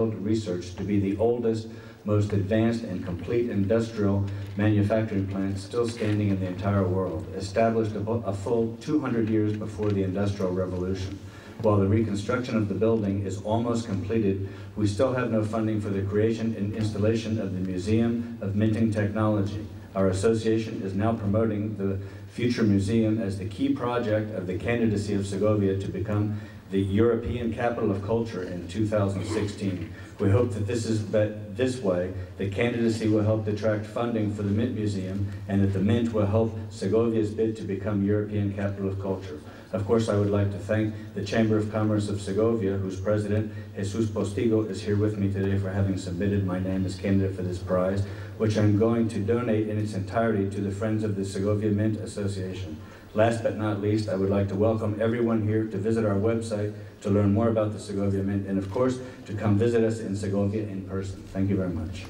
research to be the oldest, most advanced and complete industrial manufacturing plant still standing in the entire world, established a full 200 years before the Industrial Revolution. While the reconstruction of the building is almost completed, we still have no funding for the creation and installation of the Museum of Minting Technology. Our association is now promoting the future museum as the key project of the candidacy of Segovia to become the European Capital of Culture in 2016. We hope that this way, the candidacy will help attract funding for the Mint Museum and that the Mint will help Segovia's bid to become European Capital of Culture. Of course, I would like to thank the Chamber of Commerce of Segovia, whose president, Jesus Postigo, is here with me today for having submitted my name as candidate for this prize, which I'm going to donate in its entirety to the Friends of the Segovia Mint Association. Last but not least, I would like to welcome everyone here to visit our website to learn more about the Segovia Mint and, of course, to come visit us in Segovia in person. Thank you very much.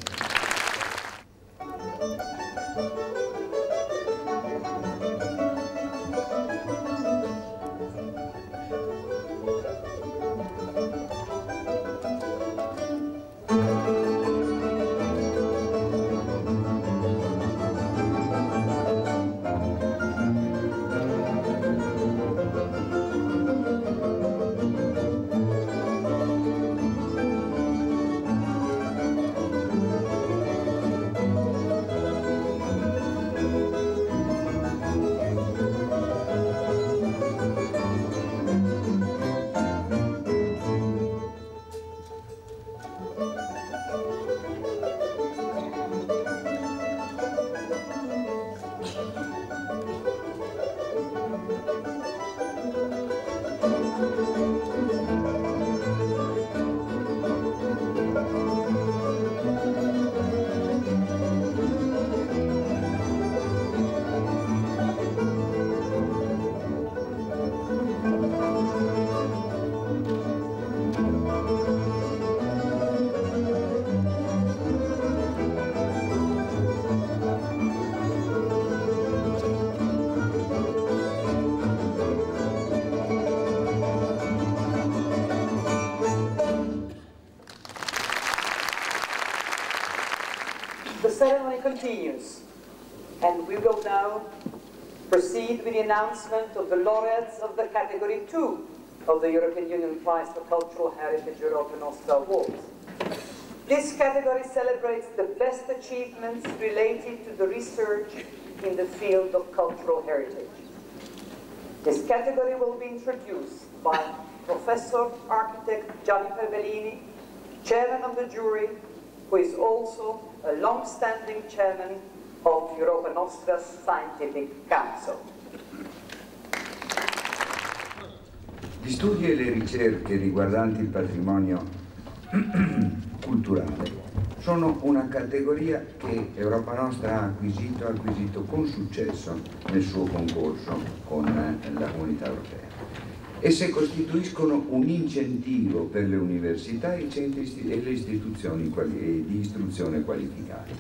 The ceremony continues, and we will now proceed with the announcement of the laureates of the category 2 of the European Union Prize for Cultural Heritage Europa Nostra Awards. This category celebrates the best achievements related to the research in the field of cultural heritage. This category will be introduced by Professor Architect Gianni Perbellini, Chairman of the jury, who is also a long-standing chairman of Europa Nostra's Scientific Council. Gli studi e le ricerche riguardanti il patrimonio culturale sono una categoria che Europa Nostra ha acquisito con successo nel suo concorso con la Comunità Europea. Esse costituiscono un incentivo per le università, i centri e le istituzioni di istruzione qualificata.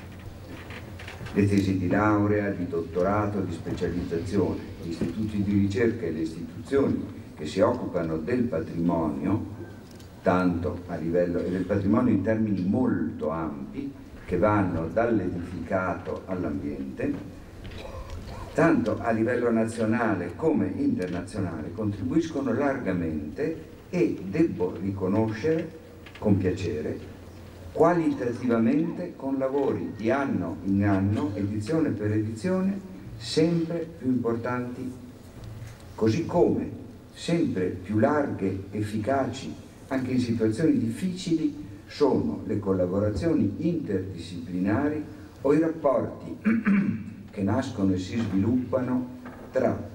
Le tesi di laurea, di dottorato, di specializzazione, gli istituti di ricerca e le istituzioni che si occupano del patrimonio, tanto a livello e del patrimonio in termini molto ampi, che vanno dall'edificato all'ambiente, tanto a livello nazionale come internazionale, contribuiscono largamente e devo riconoscere con piacere qualitativamente con lavori di anno in anno, edizione per edizione, sempre più importanti, così come sempre più larghe, efficaci, anche in situazioni difficili, sono le collaborazioni interdisciplinari o i rapporti che nascono e si sviluppano tra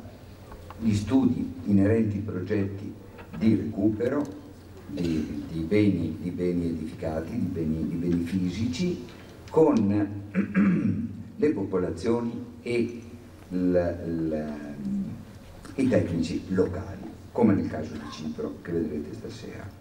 gli studi inerenti ai progetti di recupero di beni edificati, di beni fisici, con le popolazioni e i tecnici locali, come nel caso di Cipro che vedrete stasera.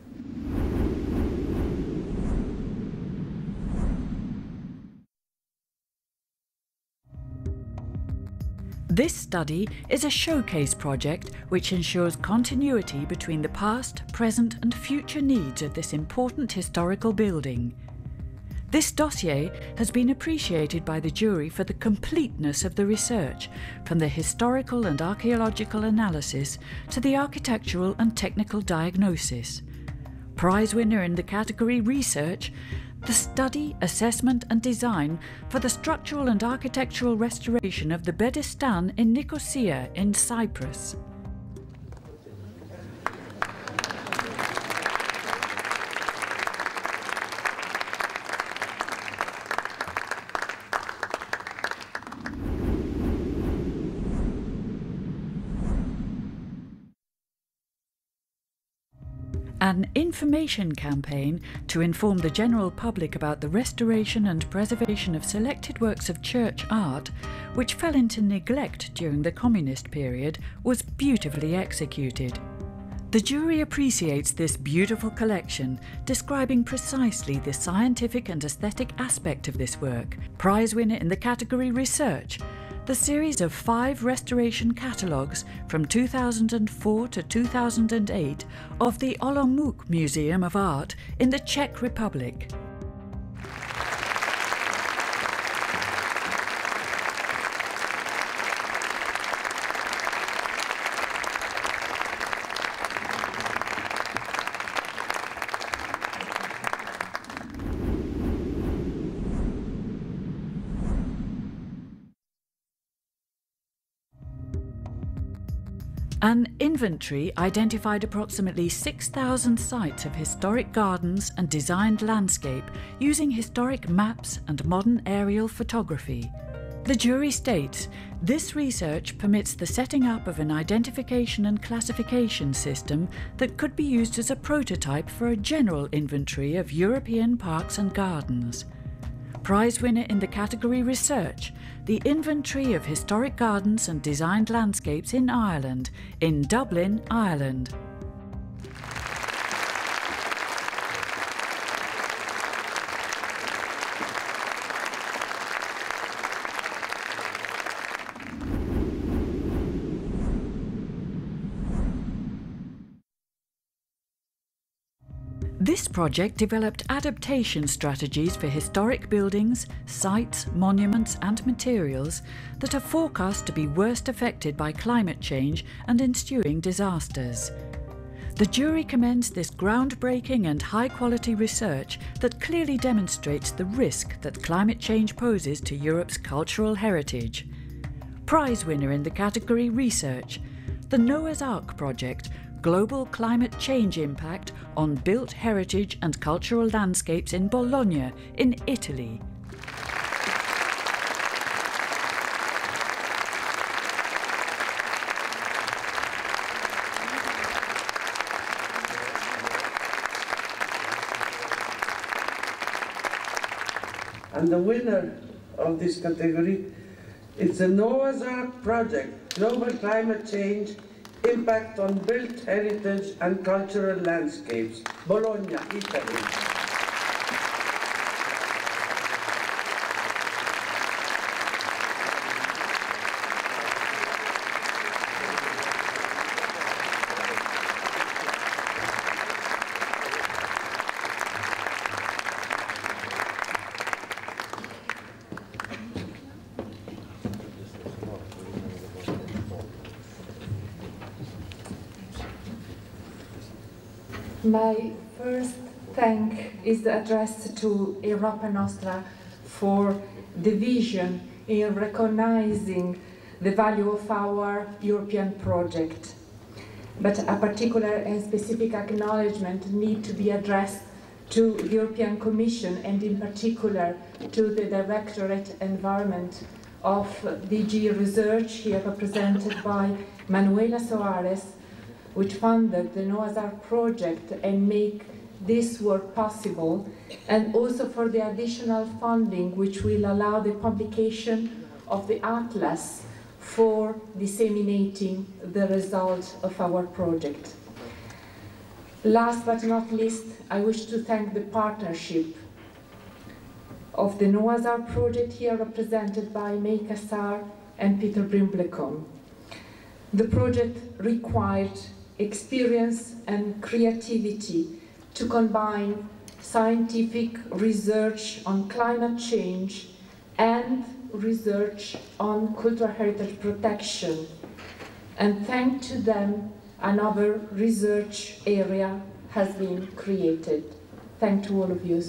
This study is a showcase project which ensures continuity between the past, present and future needs of this important historical building. This dossier has been appreciated by the jury for the completeness of the research, from the historical and archaeological analysis to the architectural and technical diagnosis. Prize winner in the category Research, the study, assessment and design for the structural and architectural restoration of the Bedestan in Nicosia in Cyprus. An information campaign to inform the general public about the restoration and preservation of selected works of church art, which fell into neglect during the communist period, was beautifully executed. The jury appreciates this beautiful collection, describing precisely the scientific and aesthetic aspect of this work. Prize winner in the category Research, the series of 5 restoration catalogues from 2004 to 2008 of the Olomouc Museum of Art in the Czech Republic. An inventory identified approximately 6,000 sites of historic gardens and designed landscape using historic maps and modern aerial photography. The jury states, this research permits the setting up of an identification and classification system that could be used as a prototype for a general inventory of European parks and gardens. Prize winner in the category Research, the Inventory of Historic Gardens and Designed Landscapes in Ireland, in Dublin, Ireland. This project developed adaptation strategies for historic buildings, sites, monuments and materials that are forecast to be worst affected by climate change and ensuing disasters. The jury commends this groundbreaking and high-quality research that clearly demonstrates the risk that climate change poses to Europe's cultural heritage. Prize winner in the category Research, the Noah's Ark project, Global Climate Change Impact on Built Heritage and Cultural Landscapes in Bologna, in Italy. And the winner of this category is the Noah's Ark project, Global Climate Change Impact on Built Heritage and Cultural Landscapes, Bologna, Italy. My first thank is addressed to Europa Nostra for the vision in recognizing the value of our European project. But a particular and specific acknowledgement need to be addressed to the European Commission and in particular to the Directorate Environment of DG Research, here represented by Manuela Soares, which funded the Noah's Ark project and make this work possible, and also for the additional funding which will allow the publication of the atlas for disseminating the result of our project. Last but not least, I wish to thank the partnership of the Noah's Ark project, here represented by May Kassar and Peter Brimblecom. The project required experience and creativity to combine scientific research on climate change and research on cultural heritage protection. And thanks to them, another research area has been created. Thanks to all of you.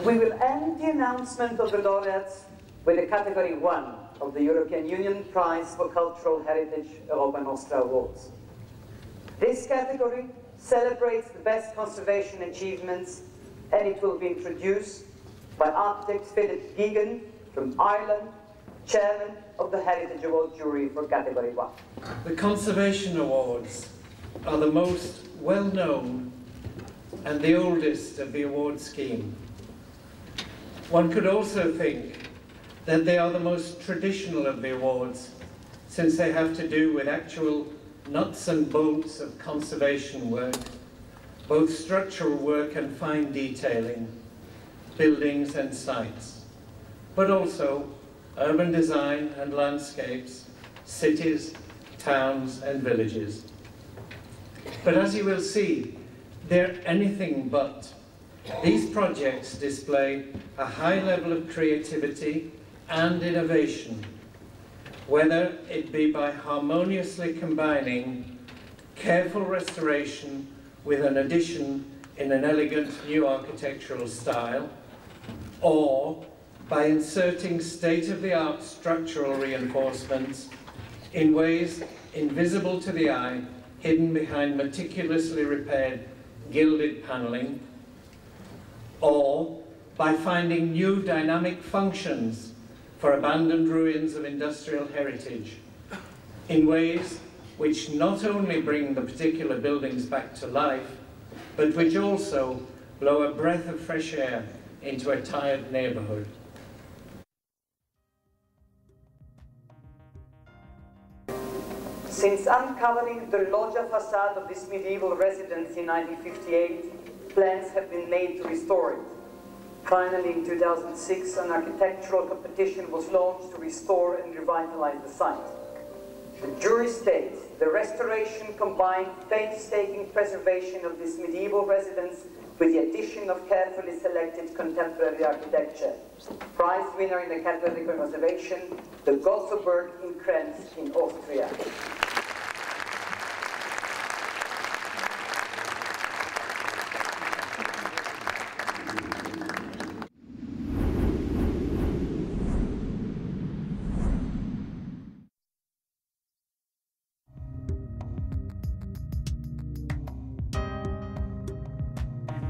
We will end the announcement of the laureates with the category 1 of the European Union Prize for Cultural Heritage Europa Nostra Awards. This category celebrates the best conservation achievements, and it will be introduced by architect Philip Geoghegan from Ireland, chairman of the Heritage Award jury for category 1. The Conservation Awards are the most well-known and the oldest of the award scheme. One could also think that they are the most traditional of the awards, since they have to do with actual nuts and bolts of conservation work, both structural work and fine detailing, buildings and sites, but also urban design and landscapes, cities, towns and villages. But as you will see, they're anything but. These projects display a high level of creativity and innovation. whether it be by harmoniously combining careful restoration with an addition in an elegant new architectural style, or by inserting state-of-the-art structural reinforcements in ways invisible to the eye, hidden behind meticulously repaired gilded panelling, or by finding new dynamic functions for abandoned ruins of industrial heritage in ways which not only bring the particular buildings back to life, but which also blow a breath of fresh air into a tired neighborhood. Since uncovering the loggia facade of this medieval residence in 1958, plans have been made to restore it. Finally, in 2006, an architectural competition was launched to restore and revitalize the site. The jury states the restoration combined painstaking preservation of this medieval residence with the addition of carefully selected contemporary architecture. Prize winner in the category of conservation, the Gothenburg in Krems in Austria.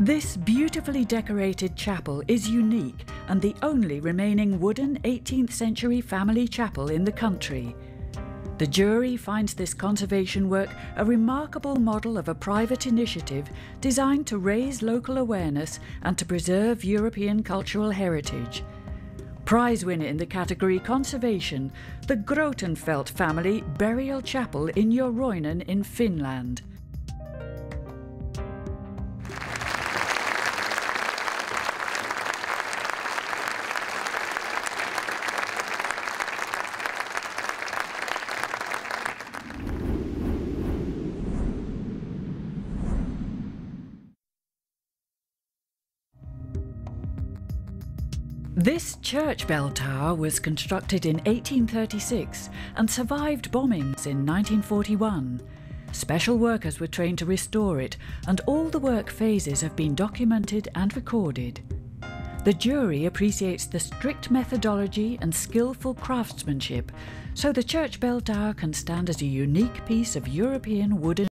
This beautifully decorated chapel is unique and the only remaining wooden 18th century family chapel in the country. The jury finds this conservation work a remarkable model of a private initiative designed to raise local awareness and to preserve European cultural heritage. Prize winner in the category Conservation, the Grotefeld family burial chapel in Joroinen in Finland. This church bell tower was constructed in 1836 and survived bombings in 1941. Special workers were trained to restore it, and all the work phases have been documented and recorded. The jury appreciates the strict methodology and skillful craftsmanship, so the church bell tower can stand as a unique piece of European wooden